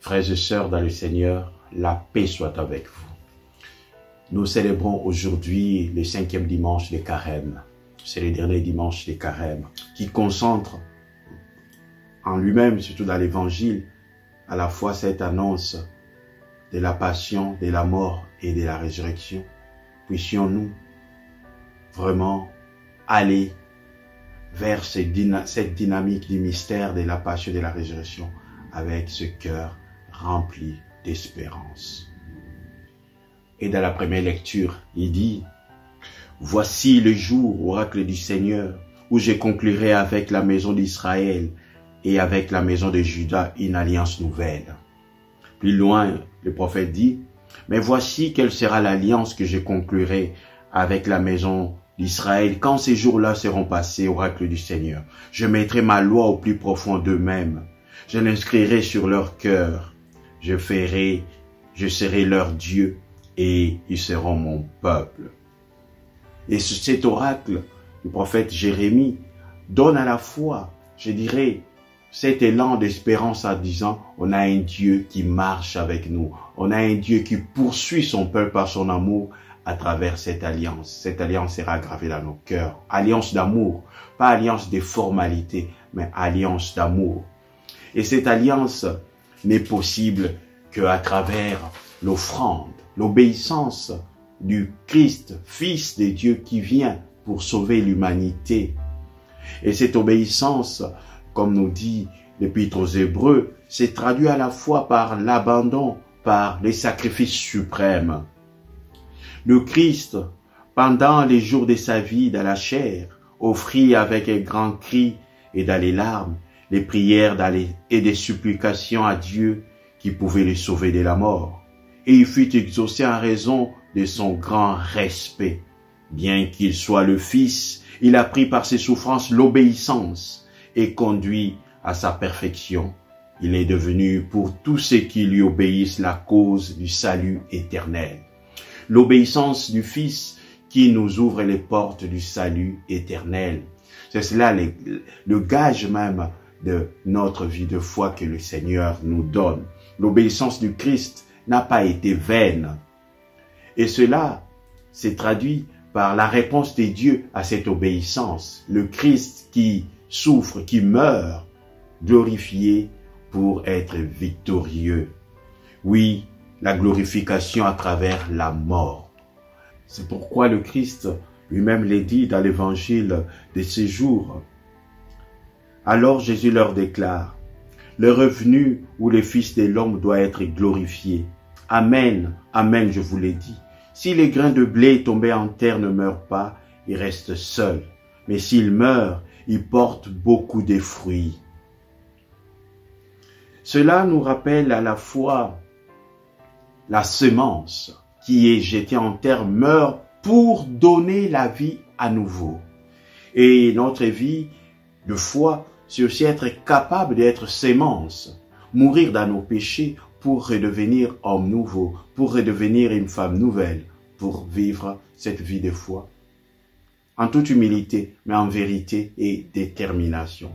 Frères et sœurs dans le Seigneur, la paix soit avec vous. Nous célébrons aujourd'hui le 5e dimanche des Carême. C'est le dernier dimanche des Carême qui concentre en lui-même, surtout dans l'Évangile, à la fois cette annonce de la passion, de la mort et de la résurrection. Puissions-nous vraiment aller vers cette dynamique du mystère de la passion et de la résurrection avec ce cœur rempli d'espérance. Et dans la première lecture, il dit « Voici le jour, oracle du Seigneur, où je conclurai avec la maison d'Israël et avec la maison de Juda une alliance nouvelle. » Plus loin, le prophète dit « Mais voici quelle sera l'alliance que je conclurai avec la maison d'Israël quand ces jours-là seront passés, oracle du Seigneur. Je mettrai ma loi au plus profond d'eux-mêmes. Je l'inscrirai sur leur cœur. Je serai leur Dieu et ils seront mon peuple. » Et cet oracle du prophète Jérémie donne à la fois, je dirais, cet élan d'espérance en disant, on a un Dieu qui marche avec nous. On a un Dieu qui poursuit son peuple par son amour à travers cette alliance. Cette alliance sera gravée dans nos cœurs. Alliance d'amour, pas alliance de formalité, mais alliance d'amour. Et cette alliance n'est possible qu'à travers l'offrande, l'obéissance du Christ, Fils de Dieu qui vient pour sauver l'humanité. Et cette obéissance, comme nous dit l'Épître aux Hébreux, s'est traduite à la fois par l'abandon, par les sacrifices suprêmes. Le Christ, pendant les jours de sa vie dans la chair, offrit avec un grand cri et dans les larmes les prières et des supplications à Dieu qui pouvait le sauver de la mort. Et il fut exaucé en raison de son grand respect. Bien qu'il soit le Fils, il a pris par ses souffrances l'obéissance et conduit à sa perfection. Il est devenu pour tous ceux qui lui obéissent la cause du salut éternel. L'obéissance du Fils qui nous ouvre les portes du salut éternel. C'est cela le gage même de notre vie de foi que le Seigneur nous donne. L'obéissance du Christ n'a pas été vaine. Et cela s'est traduit par la réponse de Dieu à cette obéissance. Le Christ qui souffre, qui meurt, glorifié pour être victorieux. Oui, la glorification à travers la mort. C'est pourquoi le Christ lui-même l'a dit dans l'évangile de ces jours. Alors Jésus leur déclare, « Le revenu où le Fils de l'homme doit être glorifié. Amen, amen, je vous l'ai dit. Si les grains de blé tombés en terre ne meurent pas, ils restent seuls. Mais s'ils meurent, ils portent beaucoup de fruits. » Cela nous rappelle à la fois la semence qui est jetée en terre meurt pour donner la vie à nouveau. Et notre vie de foi, c'est aussi être capable d'être semence, mourir dans nos péchés pour redevenir homme nouveau, pour redevenir une femme nouvelle, pour vivre cette vie de foi. En toute humilité, mais en vérité et détermination.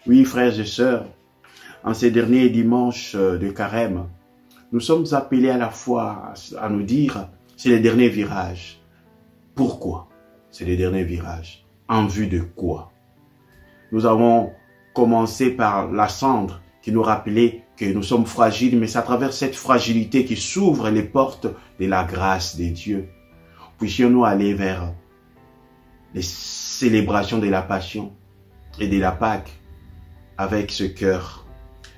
Oui, frères et sœurs, en ces derniers dimanches de Carême, nous sommes appelés à la fois à nous dire, c'est le dernier virage. Pourquoi c'est le dernier virage? En vue de quoi? Nous avons commencé par la cendre qui nous rappelait que nous sommes fragiles, mais c'est à travers cette fragilité qui s'ouvrent les portes de la grâce de Dieu. Puissions-nous aller vers les célébrations de la Passion et de la Pâque avec ce cœur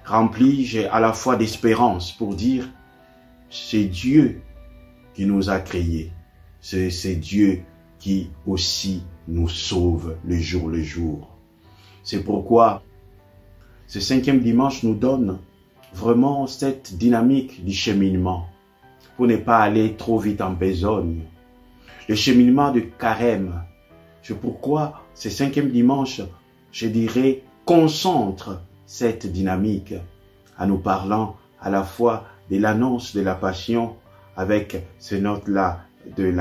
rempli à la fois d'espérance pour dire c'est Dieu qui nous a créés, c'est Dieu qui aussi nous sauve le jour. C'est pourquoi ce 5e dimanche nous donne vraiment cette dynamique du cheminement pour ne pas aller trop vite en besogne. Le cheminement de Carême, c'est pourquoi ce 5e dimanche, je dirais, concentre cette dynamique en nous parlant à la fois de l'annonce de la Passion avec ces notes-là de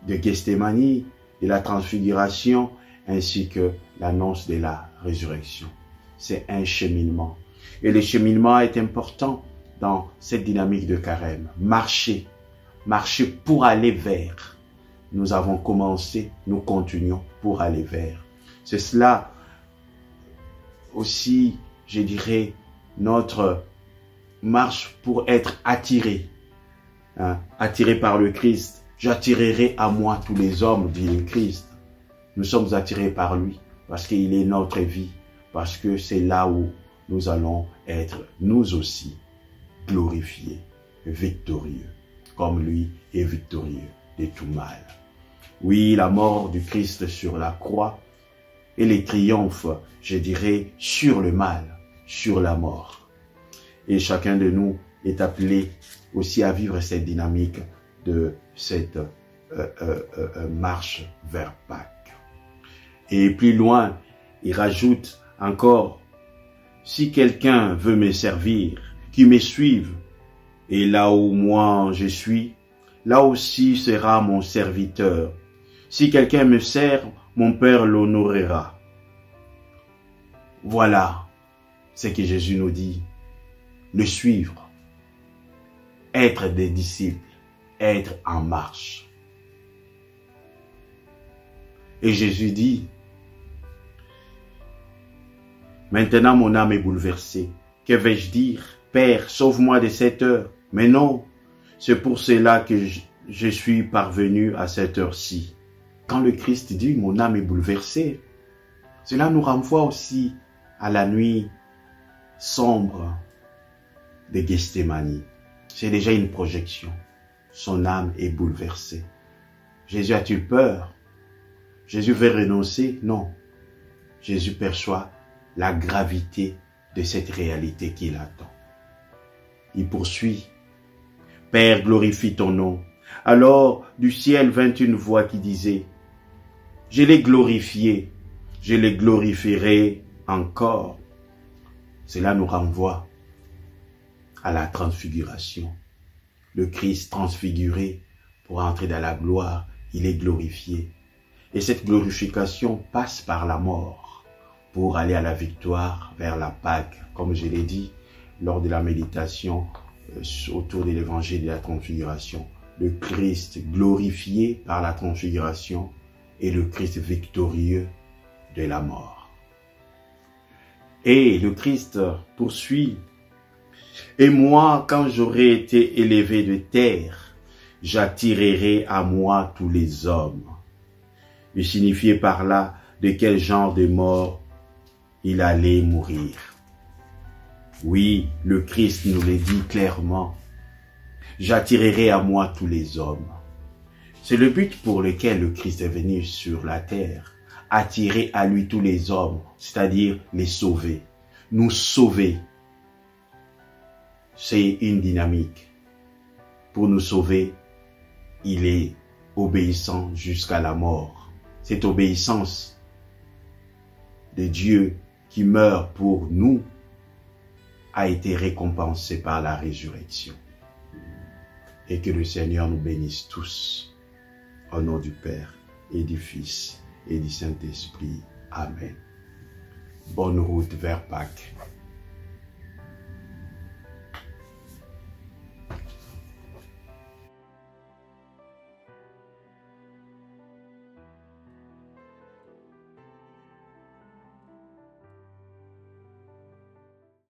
Gethsémani, de la transfiguration ainsi que l'annonce de la résurrection. C'est un cheminement. Et le cheminement est important dans cette dynamique de carême. Marcher pour aller vers. Nous avons commencé, nous continuons pour aller vers. C'est cela aussi, je dirais, notre marche pour être attiré. Attiré par le Christ. J'attirerai à moi tous les hommes, dit le Christ. Nous sommes attirés par lui parce qu'il est notre vie, parce que c'est là où nous allons être, nous aussi, glorifiés, victorieux, comme lui est victorieux de tout mal. Oui, la mort du Christ sur la croix et les triomphes, je dirais, sur le mal, sur la mort. Et chacun de nous est appelé aussi à vivre cette dynamique de cette marche vers Pâques. Et plus loin, il rajoute encore, si quelqu'un veut me servir, qu'il me suive, et là où moi je suis, là aussi sera mon serviteur. Si quelqu'un me sert, mon Père l'honorera. Voilà ce que Jésus nous dit. Le suivre, être des disciples, être en marche. Et Jésus dit, maintenant mon âme est bouleversée. Que vais-je dire? Père, sauve-moi de cette heure. Mais non, c'est pour cela que je suis parvenu à cette heure-ci. Quand le Christ dit, mon âme est bouleversée, cela nous renvoie aussi à la nuit sombre de Gethsémani. C'est déjà une projection. Son âme est bouleversée. Jésus a-t-il peur? Jésus veut renoncer? Non. Jésus perçoit la gravité de cette réalité qu'il attend. Il poursuit. Père, glorifie ton nom. Alors, du ciel vint une voix qui disait, je l'ai glorifié, je le glorifierai encore. Cela nous renvoie à la transfiguration. Le Christ transfiguré pour entrer dans la gloire, il est glorifié. Et cette glorification passe par la mort pour aller à la victoire vers la Pâque, comme je l'ai dit lors de la méditation autour de l'évangile de la transfiguration. Le Christ glorifié par la transfiguration et le Christ victorieux de la mort. Et le Christ poursuit. Et moi, quand j'aurai été élevé de terre, j'attirerai à moi tous les hommes. Il signifiait par là de quel genre de mort il allait mourir. Oui, le Christ nous le dit clairement. J'attirerai à moi tous les hommes. C'est le but pour lequel le Christ est venu sur la terre. Attirer à lui tous les hommes, c'est-à-dire les sauver. Nous sauver. C'est une dynamique. Pour nous sauver, il est obéissant jusqu'à la mort. Cette obéissance de Dieu qui meurt pour nous a été récompensée par la résurrection. Et que le Seigneur nous bénisse tous. Au nom du Père et du Fils et du Saint-Esprit. Amen. Bonne route vers Pâques.